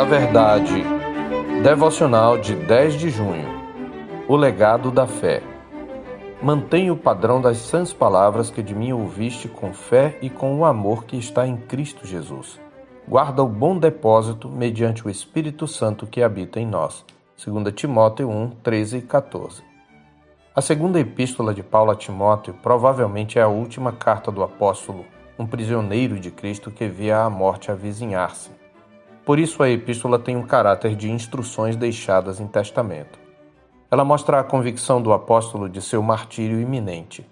da Verdade. Devocional de 10 de junho. O legado da fé. Mantenha o padrão das sãs palavras que de mim ouviste com fé e com o amor que está em Cristo Jesus. Guarda o bom depósito mediante o Espírito Santo que habita em nós. 2 Timóteo 1, 13 e 14. A segunda epístola de Paulo a Timóteo provavelmente é a última carta do apóstolo, um prisioneiro de Cristo que via a morte avizinhar-se. Por isso a epístola tem um caráter de instruções deixadas em testamento. Ela mostra a convicção do apóstolo de seu martírio iminente.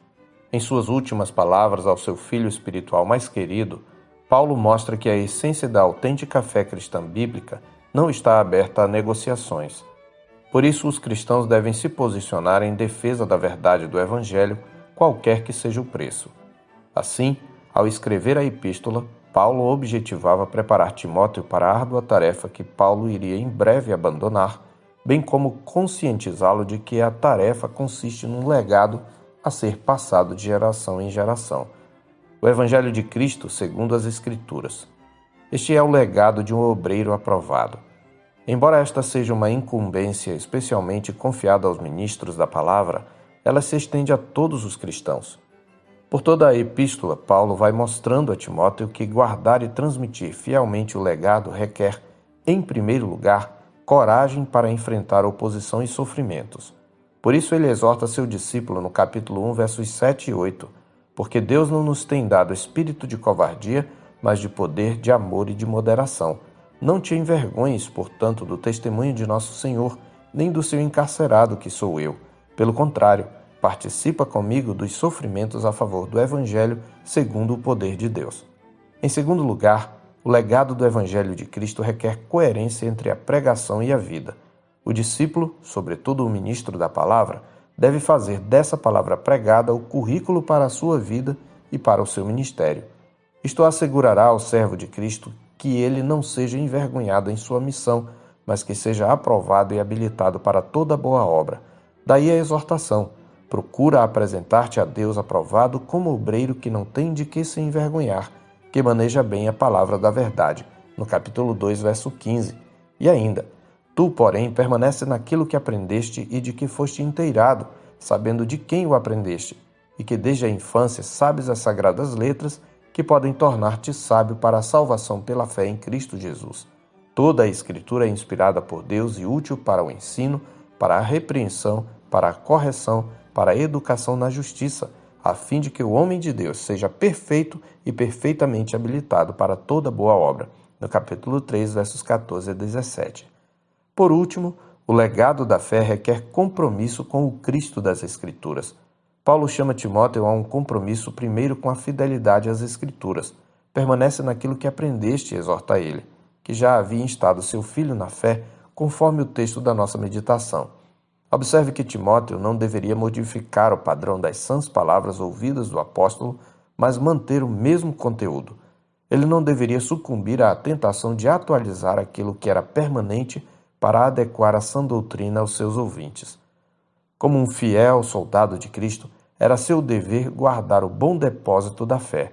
Em suas últimas palavras ao seu filho espiritual mais querido, Paulo mostra que a essência da autêntica fé cristã bíblica não está aberta a negociações. Por isso, os cristãos devem se posicionar em defesa da verdade do Evangelho, qualquer que seja o preço. Assim, ao escrever a epístola, Paulo objetivava preparar Timóteo para a árdua tarefa que Paulo iria em breve abandonar, bem como conscientizá-lo de que a tarefa consiste num legado a ser passado de geração em geração. O Evangelho de Cristo segundo as Escrituras. Este é o legado de um obreiro aprovado. Embora esta seja uma incumbência especialmente confiada aos ministros da palavra, ela se estende a todos os cristãos. Por toda a epístola, Paulo vai mostrando a Timóteo que guardar e transmitir fielmente o legado requer, em primeiro lugar, coragem para enfrentar oposição e sofrimentos. Por isso ele exorta seu discípulo no capítulo 1, versos 7 e 8, porque Deus não nos tem dado espírito de covardia, mas de poder, de amor e de moderação. Não te envergonhes, portanto, do testemunho de nosso Senhor, nem do seu encarcerado, que sou eu. Pelo contrário, participa comigo dos sofrimentos a favor do Evangelho segundo o poder de Deus. Em segundo lugar, o legado do Evangelho de Cristo requer coerência entre a pregação e a vida. O discípulo, sobretudo o ministro da palavra, deve fazer dessa palavra pregada o currículo para a sua vida e para o seu ministério. Isto assegurará ao servo de Cristo que ele não seja envergonhado em sua missão, mas que seja aprovado e habilitado para toda boa obra. Daí a exortação: procura apresentar-te a Deus aprovado como obreiro que não tem de que se envergonhar, que maneja bem a palavra da verdade, no capítulo 2, verso 15. E ainda: tu, porém, permanece naquilo que aprendeste e de que foste inteirado, sabendo de quem o aprendeste, e que desde a infância sabes as sagradas letras, que podem tornar-te sábio para a salvação pela fé em Cristo Jesus. Toda a Escritura é inspirada por Deus e útil para o ensino, para a repreensão, para a correção, para a educação na justiça, a fim de que o homem de Deus seja perfeito e perfeitamente habilitado para toda boa obra. No capítulo 3, versos 14 a 17. Por último, o legado da fé requer compromisso com o Cristo das Escrituras. Paulo chama Timóteo a um compromisso primeiro com a fidelidade às Escrituras. Permanece naquilo que aprendeste, exorta ele, que já havia instado seu filho na fé, conforme o texto da nossa meditação. Observe que Timóteo não deveria modificar o padrão das sãs palavras ouvidas do apóstolo, mas manter o mesmo conteúdo. Ele não deveria sucumbir à tentação de atualizar aquilo que era permanente para adequar a sã doutrina aos seus ouvintes. Como um fiel soldado de Cristo, era seu dever guardar o bom depósito da fé.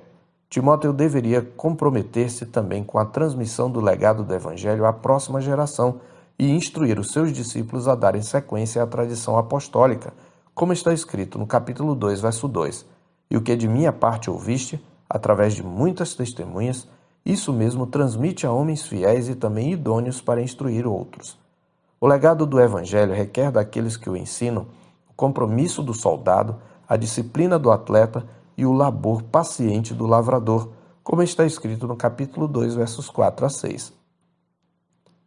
Timóteo deveria comprometer-se também com a transmissão do legado do Evangelho à próxima geração e instruir os seus discípulos a darem sequência à tradição apostólica, como está escrito no capítulo 2, verso 2. E o que de minha parte ouviste, através de muitas testemunhas, isso mesmo transmite a homens fiéis e também idôneos para instruir outros. O legado do Evangelho requer daqueles que o ensinam o compromisso do soldado, a disciplina do atleta e o labor paciente do lavrador, como está escrito no capítulo 2, versos 4 a 6.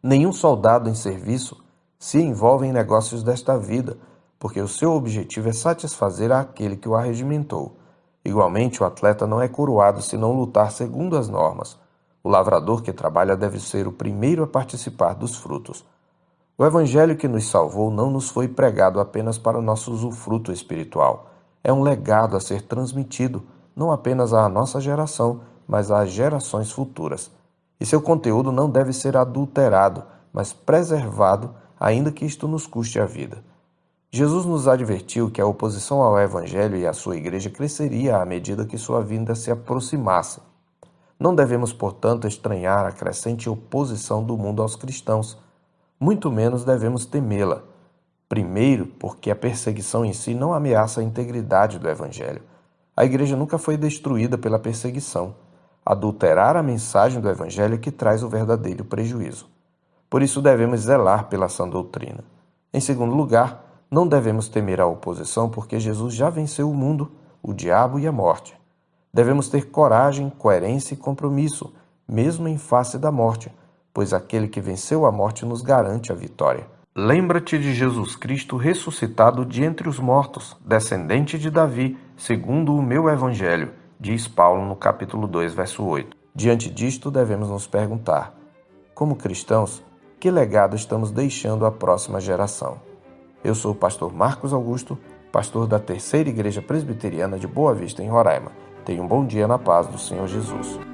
Nenhum soldado em serviço se envolve em negócios desta vida, porque o seu objetivo é satisfazer aquele que o arregimentou. Igualmente, o atleta não é coroado se não lutar segundo as normas. O lavrador que trabalha deve ser o primeiro a participar dos frutos. O Evangelho que nos salvou não nos foi pregado apenas para o nosso usufruto espiritual. É um legado a ser transmitido, não apenas à nossa geração, mas às gerações futuras. E seu conteúdo não deve ser adulterado, mas preservado, ainda que isto nos custe a vida. Jesus nos advertiu que a oposição ao Evangelho e à sua igreja cresceria à medida que sua vinda se aproximasse. Não devemos, portanto, estranhar a crescente oposição do mundo aos cristãos, muito menos devemos temê-la. Primeiro, porque a perseguição em si não ameaça a integridade do Evangelho. A Igreja nunca foi destruída pela perseguição. Adulterar a mensagem do Evangelho é que traz o verdadeiro prejuízo. Por isso devemos zelar pela sã doutrina. Em segundo lugar, não devemos temer a oposição porque Jesus já venceu o mundo, o diabo e a morte. Devemos ter coragem, coerência e compromisso, mesmo em face da morte, pois aquele que venceu a morte nos garante a vitória. Lembra-te de Jesus Cristo ressuscitado de entre os mortos, descendente de Davi, segundo o meu Evangelho, diz Paulo no capítulo 2, verso 8. Diante disto, devemos nos perguntar, como cristãos, que legado estamos deixando à próxima geração? Eu sou o pastor Marcos Augusto, pastor da Terceira Igreja Presbiteriana de Boa Vista, em Roraima. Tenha um bom dia na paz do Senhor Jesus.